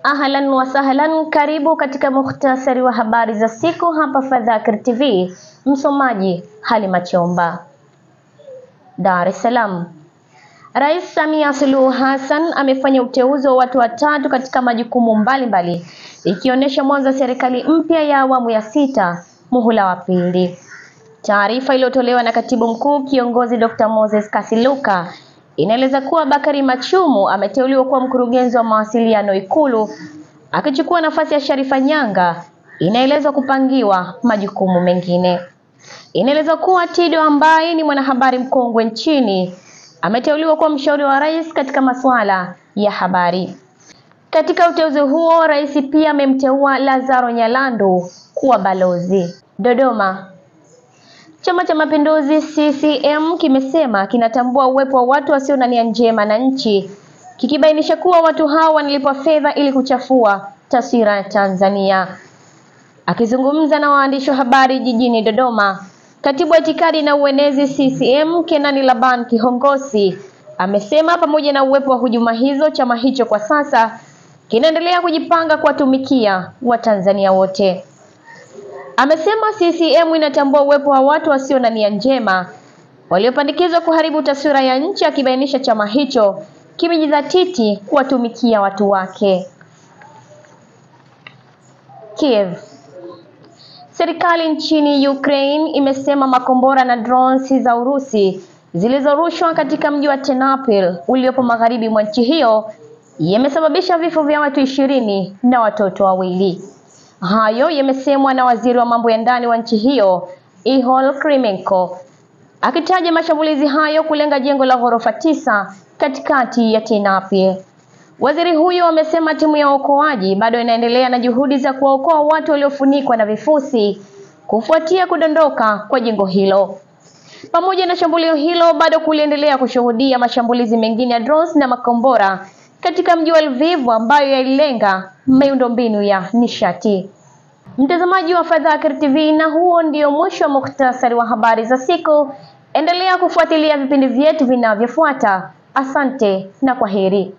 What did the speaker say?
Ahlan wa sahlan, karibu katika mukhtasari wa habari za siku hapa Fadhakir TV. Msomaji Halima Chomba. Dar es Salaam. Rais Samia Suluhu Hassan amefanya uteuzi wa watu watatu katika majukumu mbalimbali, ikionyesha mwanzo wa serikali mpya ya awamu ya 6 muhula wa pili. Taarifa iliyotolewa na Katibu Mkuu Kiongozi Dr. Moses Kasiluka inaeleza kuwa Bakari Machumu ameteuliwa kuwa mkurugenzi wa mawasiliano Ikulu, akichukua nafasi ya Sharifa Nyanga inaelezwa kupangiwa majukumu mengine. Inaelezwa kuwa Tido ambaye ni mwanahabari mkongwe nchini ameteuliwa kuwa mshauri wa rais katika masuala ya habari. Katika uteuzi huo, rais pia amemteua Lazaro Nyalandu kuwa balozi. Dodoma. Chama cha Mapinduzi CCM kimesema kinatambua uwepo wa watu wasio na nia njema na nchi, kikibainisha kuwa watu hao wanalipwa fedha ili kuchafua taswira ya Tanzania. Akizungumza na waandishi wa habari jijini Dodoma, Katibu wa Itikadi na Uenezi CCM Kenani Laban Kihongosi amesema pamoja na uwepo wa hujuma hizo, chama hicho kwa sasa kinaendelea kujipanga kuwatumikia Watanzania wote. Amesema CCM inatambua uwepo wa watu wasio na nia njema waliopandikizwa kuharibu taswira ya nchi, akibainisha chama hicho kimejidhatiti kuwatumikia watu wake. Kiev. Serikali nchini Ukraine imesema makombora na drones za Urusi zilizorushwa katika mji wa Ternopil uliopo magharibi mwa nchi hiyo yamesababisha vifo vya watu 20 na watoto wawili. Hayo yamesemwa na waziri wa mambo ya ndani wa nchi hiyo Ihor Krimenko, akitaja mashambulizi hayo kulenga jengo la ghorofa 9 katikati ya Ternopil. Waziri huyo amesema timu ya uokoaji bado inaendelea na juhudi za kuwaokoa watu waliofunikwa na vifusi kufuatia kudondoka kwa jengo hilo. Pamoja na shambulio hilo, bado kuliendelea kushuhudia mashambulizi mengine ya drones na makombora katika mji wa Lviv ambayo yalilenga miundombinu ya nishati. Mtazamaji wa Fadhakir TV, na huo ndio mwisho wa mukhtasari wa habari za siku. Endelea kufuatilia vipindi vyetu vinavyofuata. Asante na kwaheri.